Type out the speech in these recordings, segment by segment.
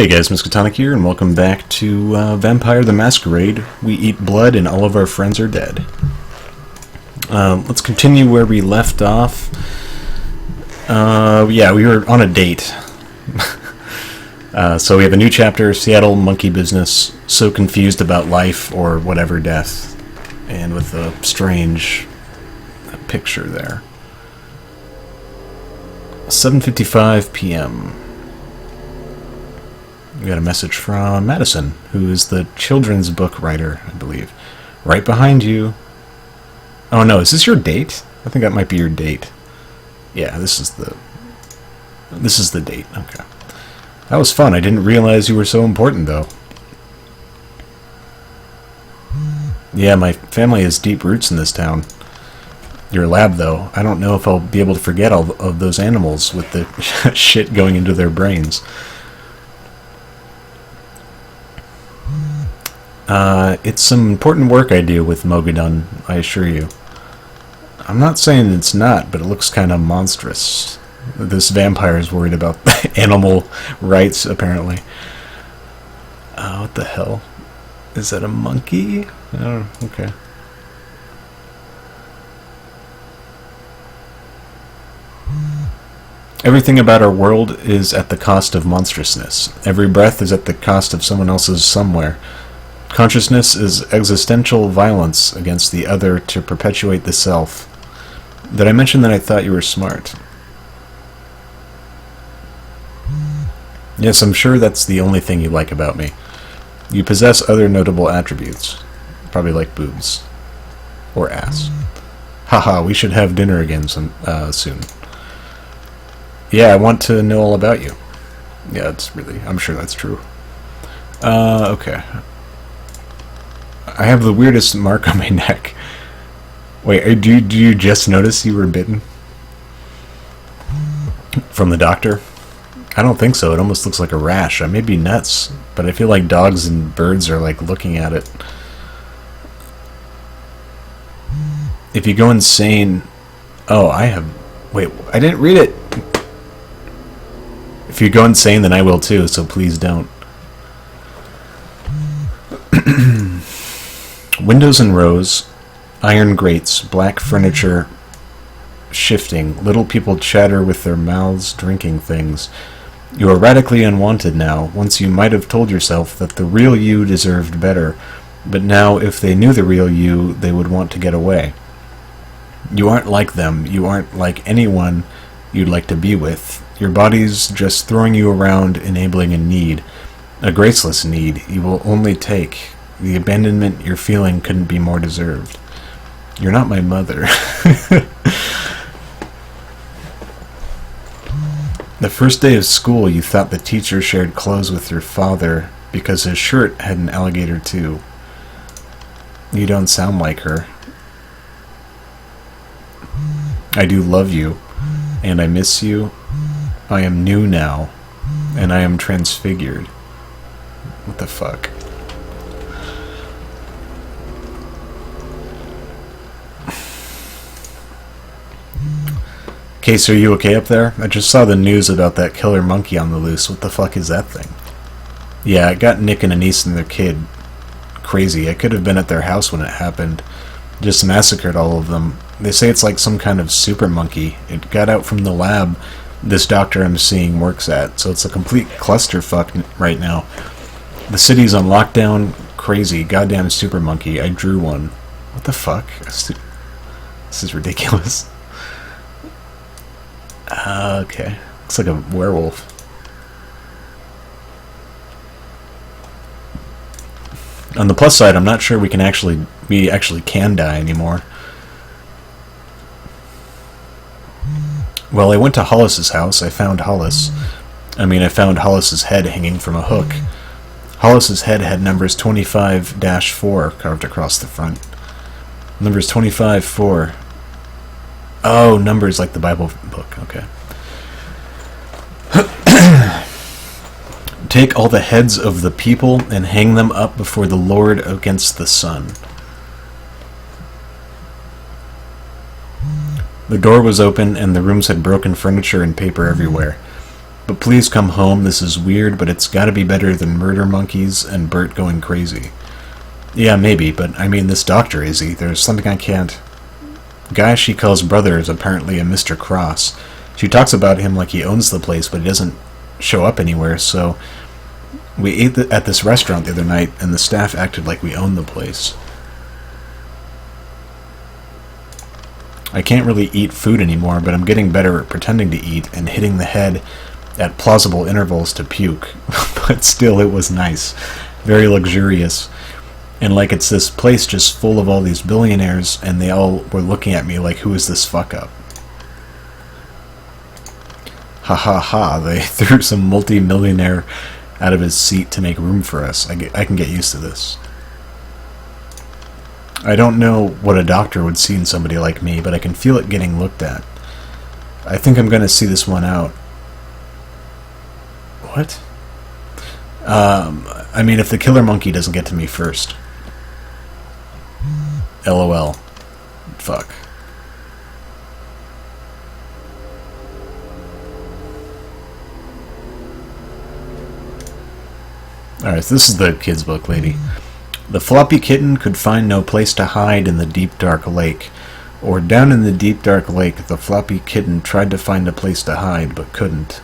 Hey guys, Miskatonic here, and welcome back to Vampire the Masquerade. We eat blood and all of our friends are dead. Let's continue where we left off. Yeah, we were on a date. So we have a new chapter, Seattle Monkey Business, so confused about life or whatever death. And with a strange picture there. 7:55 p.m. We got a message from Madison, who is the children's book writer, I believe. Right behind you. Oh no, is this your date? I think that might be your date. Yeah, this is the date. Okay. That was fun. I didn't realize you were so important, though. Yeah, my family has deep roots in this town. Your lab, though, I don't know if I'll be able to forget all of those animals with the shit going into their brains. It's some important work I do with Mogadon, I assure you. I'm not saying it's not, but it looks kind of monstrous. This vampire is worried about animal rights, apparently. What the hell? Is that a monkey? Oh, okay. Everything about our world is at the cost of monstrousness. Every breath is at the cost of someone else's somewhere. Consciousness is existential violence against the other to perpetuate the self. Did I mention that I thought you were smart? Yes, I'm sure that's the only thing you like about me. You possess other notable attributes. Probably like boobs. Or ass. Haha, we should have dinner again soon. Yeah, I want to know all about you. Yeah, I'm sure that's true. Okay. I have the weirdest mark on my neck. Wait, do you just notice you were bitten? From the doctor? I don't think so. It almost looks like a rash. I may be nuts, but I feel like dogs and birds are like looking at it. If you go insane... Oh, wait, I didn't read it! If you go insane, then I will too, so please don't. Windows in rows, iron grates, black furniture shifting, little people chatter with their mouths drinking things. You are radically unwanted now. Once you might have told yourself that the real you deserved better, but now if they knew the real you, they would want to get away. You aren't like them. You aren't like anyone you'd like to be with. Your body's just throwing you around, enabling a need. A graceless need you will only take. The abandonment you're feeling couldn't be more deserved. You're not my mother. The first day of school, you thought the teacher shared clothes with your father because his shirt had an alligator too. You don't sound like her. I do love you, and I miss you. I am new now, and I am transfigured. What the fuck? Case, are you okay up there? I just saw the news about that killer monkey on the loose. What the fuck is that thing? Yeah, it got Nick and Anise and their kid. Crazy. I could have been at their house when it happened. Just massacred all of them. They say it's like some kind of super monkey. It got out from the lab this doctor I'm seeing works at, so it's a complete clusterfuck right now. The city's on lockdown. Crazy. Goddamn super monkey. I drew one. What the fuck? This is ridiculous. Okay. Looks like a werewolf. On the plus side, I'm not sure we actually can die anymore. Well, I went to Hollis's house. I found Hollis. I found Hollis's head hanging from a hook. Hollis's head had numbers 25-4 carved across the front. Numbers 25-4. Oh, numbers like the Bible book. Okay. Take all the heads of the people and hang them up before the Lord against the sun. The door was open and the rooms had broken furniture and paper everywhere. But please come home. This is weird, but it's gotta be better than murder monkeys and Bert going crazy. Yeah, maybe, but I mean, this Dr. Izzy, there's something I can't... Guy she calls brother is apparently a Mr. Cross. She talks about him like he owns the place, but he doesn't show up anywhere, so... We ate at this restaurant the other night, and the staff acted like we owned the place. I can't really eat food anymore, but I'm getting better at pretending to eat and hitting the head at plausible intervals to puke. But still, it was nice. Very luxurious. And like it's this place just full of all these billionaires, and they all were looking at me like, who is this fuck-up? Ha ha ha, they threw some multi-millionaire out of his seat to make room for us. I can get used to this. I don't know what a doctor would see in somebody like me, but I can feel it getting looked at. I think I'm going to see this one out. What? I mean, if the killer monkey doesn't get to me first. LOL. Fuck. Alright, so this is the kid's book, lady. The floppy kitten could find no place to hide in the deep dark lake. Or down in the deep dark lake, the floppy kitten tried to find a place to hide, but couldn't.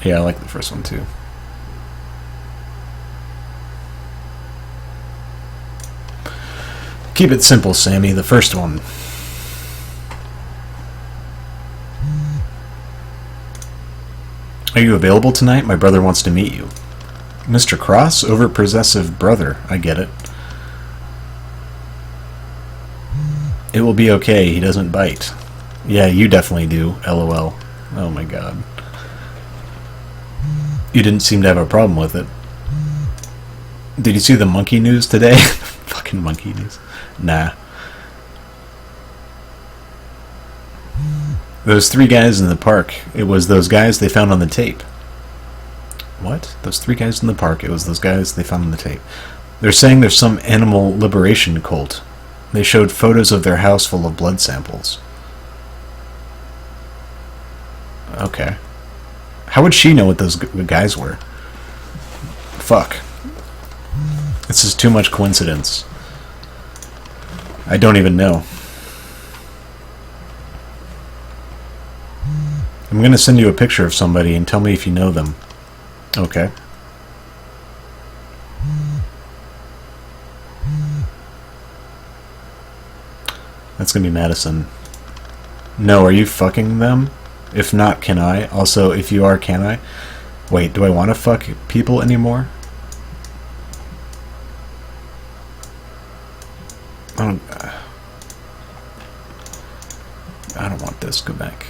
Yeah, I like the first one too. Keep it simple, Sammy. The first one. Are you available tonight? My brother wants to meet you. Mr. Cross? Overpossessive brother. I get it. It will be okay. He doesn't bite. Yeah, you definitely do. LOL. Oh my god. You didn't seem to have a problem with it. Did you see the monkey news today? Fucking monkey news. Nah. Those three guys in the park. It was those guys they found on the tape. What? Those three guys in the park. It was those guys they found on the tape. They're saying there's some animal liberation cult. They showed photos of their house full of blood samples. Okay. How would she know what those guys were? Fuck. This is too much coincidence. I don't even know. I'm gonna send you a picture of somebody and tell me if you know them. Okay. That's gonna be Madison. No, are you fucking them? If not, can I? Also, if you are, can I? Wait, do I want to fuck people anymore? I don't want this. Go back.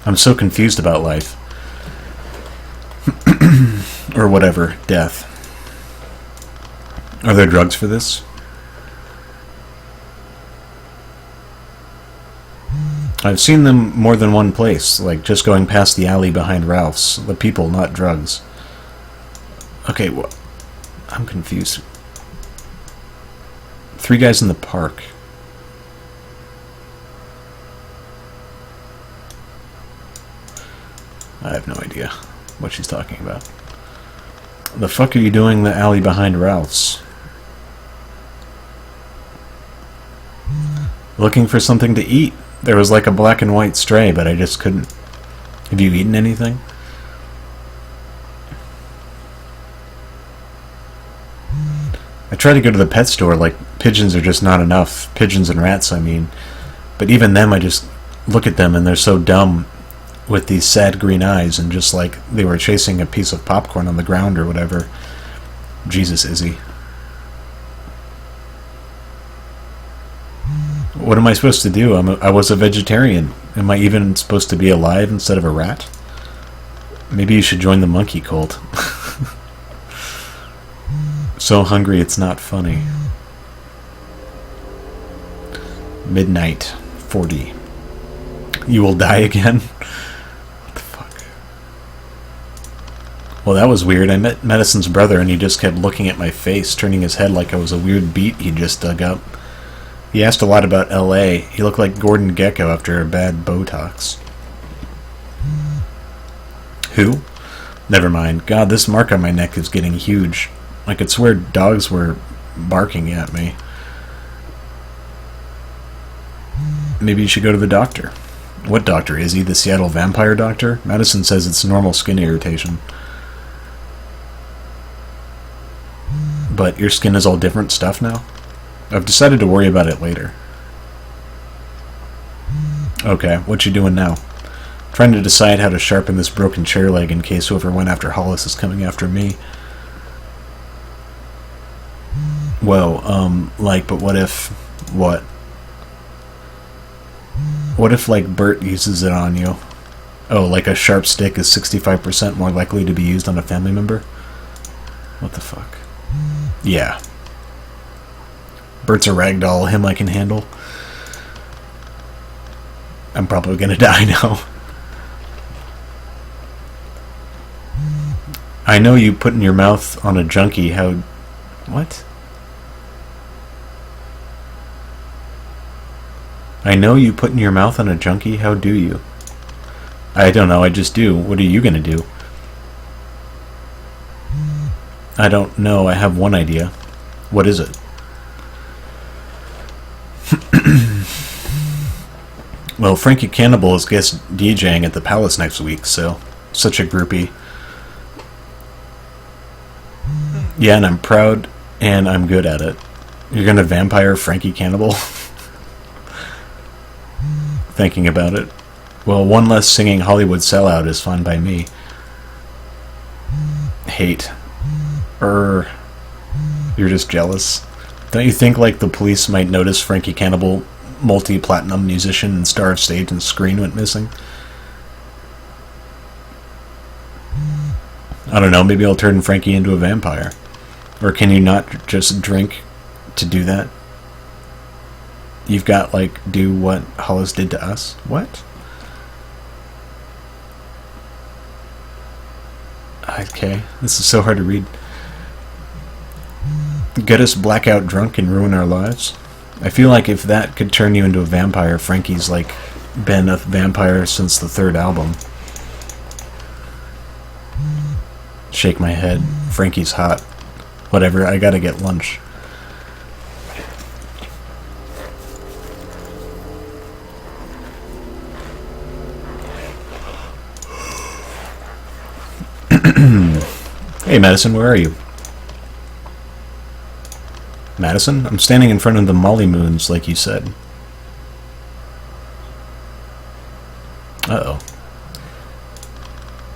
I'm so confused about life. Or whatever. Death. Are there drugs for this? I've seen them more than one place, like just going past the alley behind Ralph's. The people, not drugs. Okay, I'm confused. Three guys in the park. I have no idea what she's talking about. The fuck are you doing in the alley behind Ralph's? Looking for something to eat. There was like a black and white stray, but I just couldn't. Have you eaten anything? I try to go to the pet store, like pigeons are just not enough. Pigeons and rats, I mean. But even them, I just look at them and they're so dumb with these sad green eyes and just like they were chasing a piece of popcorn on the ground or whatever. Jesus, Izzy. What am I supposed to do? I was a vegetarian. Am I even supposed to be alive instead of a rat? Maybe you should join the monkey cult. So hungry it's not funny. Midnight 40. You will die again? Well, that was weird. I met Medicine's brother, and he just kept looking at my face, turning his head like I was a weird beat he just dug up. He asked a lot about L.A. He looked like Gordon Gekko after a bad Botox. Who? Never mind. God, this mark on my neck is getting huge. I could swear dogs were barking at me. Maybe you should go to the doctor. What doctor? Is he the Seattle vampire doctor? Madison says it's normal skin irritation. But your skin is all different stuff now? I've decided to worry about it later. Okay, what you doing now? Trying to decide how to sharpen this broken chair leg in case whoever went after Hollis is coming after me. Whoa, but what if... What? What if, like, Bert uses it on you? Oh, like a sharp stick is 65% more likely to be used on a family member? What the fuck? Yeah. Bert's a ragdoll, him I can handle. I'm probably gonna die now. I know you putting your mouth on a junkie, how... What? I know you putting your mouth on a junkie, how do you? I don't know, I just do. What are you gonna do? I don't know, I have one idea. What is it? Well, Frankie Cannibal is guest DJing at the Palace next week, so... Such a groupie. Yeah, and I'm proud, and I'm good at it. You're gonna vampire Frankie Cannibal? Thinking about it. Well, one less singing Hollywood sellout is fine by me. Hate. You're just jealous. Don't you think, like, the police might notice Frankie Cannibal, multi-platinum musician and star of stage and screen, went missing? I don't know, maybe I'll turn Frankie into a vampire. Or can you not just drink to do that? You've got, like, do what Hollis did to us? What? Okay, this is so hard to read. Get us blackout drunk and ruin our lives? I feel like if that could turn you into a vampire, Frankie's, like, been a vampire since the third album. Shake my head. Frankie's hot. Whatever, I gotta get lunch. Hey, Madison, where are you? Madison? I'm standing in front of the Molly Moons, like you said. Uh-oh.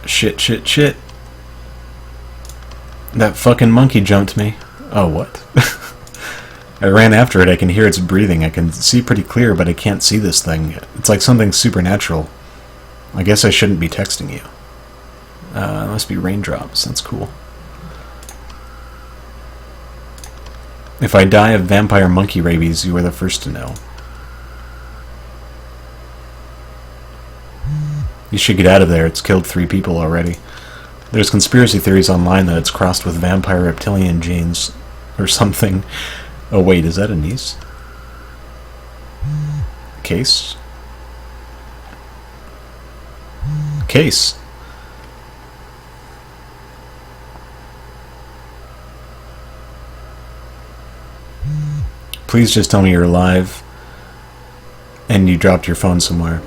Shit, shit, shit. That fucking monkey jumped me. Oh, what? I ran after it. I can hear its breathing. I can see pretty clear, but I can't see this thing. It's like something supernatural. I guess I shouldn't be texting you. It must be raindrops. That's cool. If I die of vampire monkey rabies, you are the first to know. You should get out of there. It's killed 3 people already. There's conspiracy theories online that it's crossed with vampire reptilian genes or something. Oh wait, is that a niece? Case? Case. Please just tell me you're alive and you dropped your phone somewhere.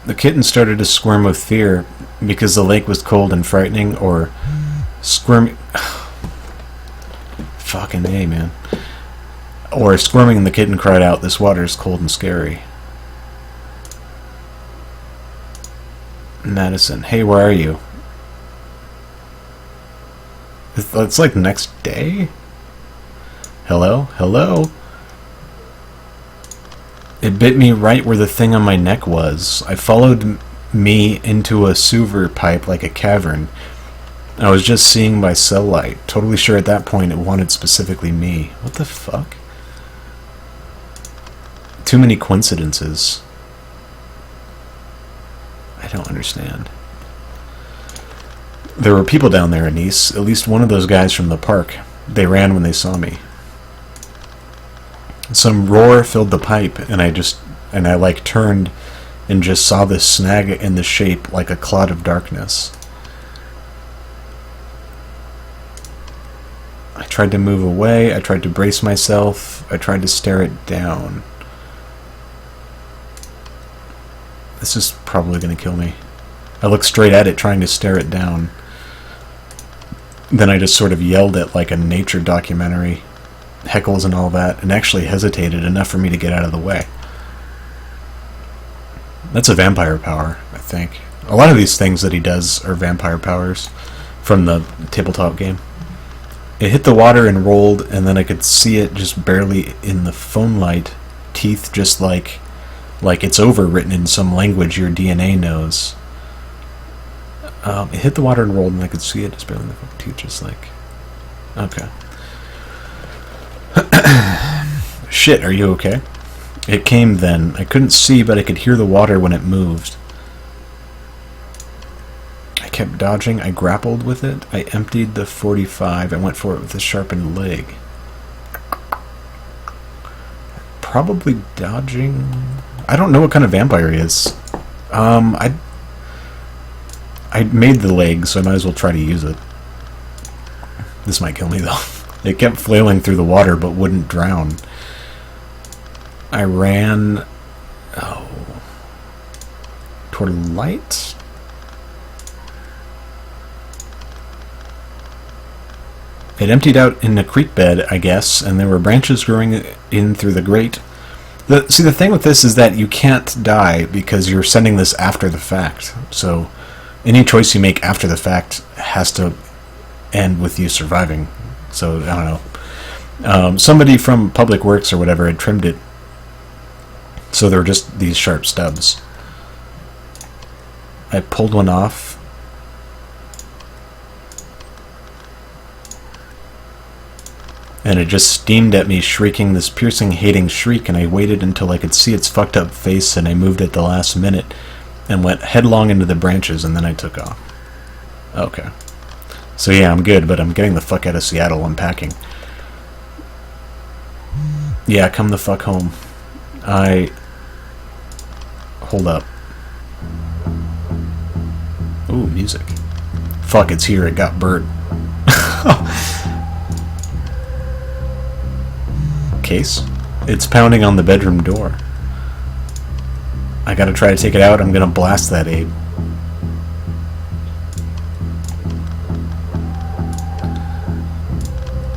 The kitten started to squirm with fear because the lake was cold and frightening, or squirming... Fucking A, man. Or squirming and the kitten cried out, "This water is cold and scary." Madison, hey, where are you? It's like the next day? Hello? Hello? It bit me right where the thing on my neck was. I followed me into a sewer pipe like a cavern. I was just seeing by cell light. Totally sure at that point it wanted specifically me. What the fuck? Too many coincidences. I don't understand. There were people down there, Anise. At least one of those guys from the park. They ran when they saw me. Some roar filled the pipe, and I like turned and just saw this snag in the shape like a cloud of darkness. I tried to move away, I tried to brace myself, I tried to stare it down. This is probably going to kill me. I looked straight at it, trying to stare it down. Then I just sort of yelled it like a nature documentary, heckles and all that, and actually hesitated enough for me to get out of the way. That's a vampire power, I think. A lot of these things that he does are vampire powers from the tabletop game. It hit the water and rolled, and then I could see it just barely in the phone light, teeth just like it's over written in some language your DNA knows. It hit the water and rolled, and I could see it just barely in the teeth, just like... Okay. Shit, are you okay? It came then. I couldn't see, but I could hear the water when it moved. I kept dodging. I grappled with it. I emptied the 45. I went for it with a sharpened leg. Probably dodging... I don't know what kind of vampire he is. I made the leg, so I might as well try to use it. This might kill me, though. It kept flailing through the water, but wouldn't drown. I ran... toward light? It emptied out in a creek bed, I guess, and there were branches growing in through the grate. See, the thing with this is that you can't die because you're sending this after the fact. So any choice you make after the fact has to end with you surviving. So, I don't know. Somebody from Public Works or whatever had trimmed it, so there were just these sharp stubs. I pulled one off. And it just steamed at me, shrieking this piercing, hating shriek, and I waited until I could see its fucked up face, and I moved at the last minute and went headlong into the branches, and then I took off. Okay. So yeah, I'm good, but I'm getting the fuck out of Seattle. I'm packing. Yeah, come the fuck home. Hold up. Ooh, music. Fuck, it's here. It got Bert. Case? It's pounding on the bedroom door. I gotta try to take it out. I'm gonna blast that Abe.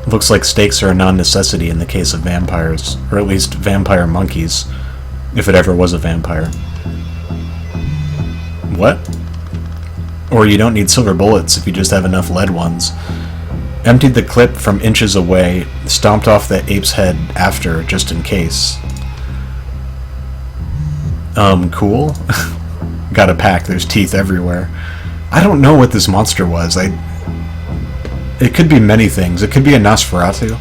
Looks like stakes are a non-necessity in the case of vampires, or at least vampire monkeys, if it ever was a vampire. What? Or you don't need silver bullets if you just have enough lead ones. Emptied the clip from inches away, stomped off that ape's head after, just in case. Cool? Gotta pack, there's teeth everywhere. I don't know what this monster was. It could be many things. It could be a Nosferatu.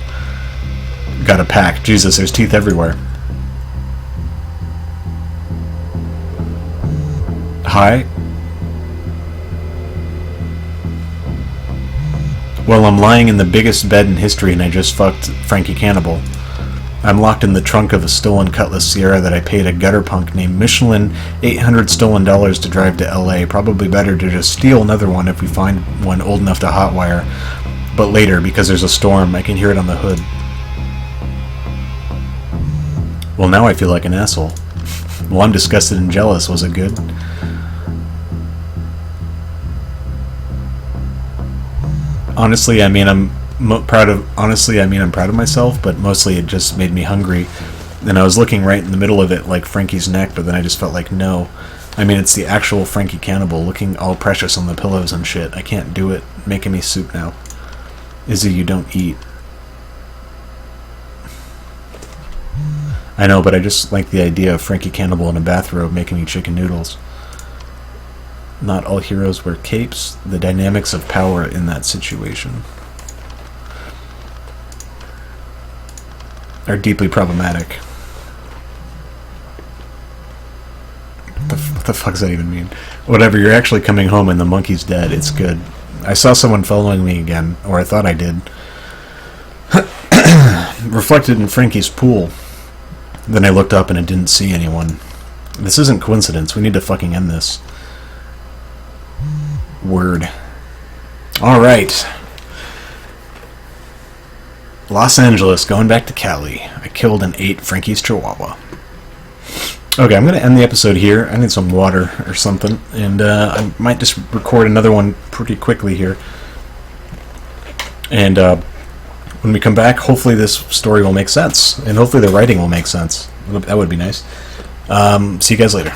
Gotta pack. Jesus, there's teeth everywhere. Hi? Well, I'm lying in the biggest bed in history and I just fucked Frankie Cannibal. I'm locked in the trunk of a stolen Cutlass Sierra that I paid a gutter punk named Michelin $800 stolen to drive to LA. Probably better to just steal another one if we find one old enough to hotwire. But later, because there's a storm, I can hear it on the hood. Well, now I feel like an asshole. Well, I'm disgusted and jealous. Was it good? Honestly, I mean, I'm proud of myself, but mostly it just made me hungry. And I was looking right in the middle of it like Frankie's neck, but then I just felt like, no. I mean, it's the actual Frankie Cannibal looking all precious on the pillows and shit. I can't do it. Making me soup now. Izzy, you don't eat. I know, but I just like the idea of Frankie Cannibal in a bathrobe making me chicken noodles. Not all heroes wear capes. The dynamics of power in that situation are deeply problematic. the fuck does that even mean? Whatever, you're actually coming home and the monkey's dead. It's good. I saw someone following me again, or I thought I did. Reflected in Frankie's pool. Then I looked up and I didn't see anyone. This isn't coincidence. We need to fucking end this. Word. Alright. Los Angeles, going back to Cali. I killed and ate Frankie's Chihuahua. Okay, I'm going to end the episode here. I need some water or something. And I might just record another one pretty quickly here. And when we come back, hopefully this story will make sense. And hopefully the writing will make sense. That would be nice. See you guys later.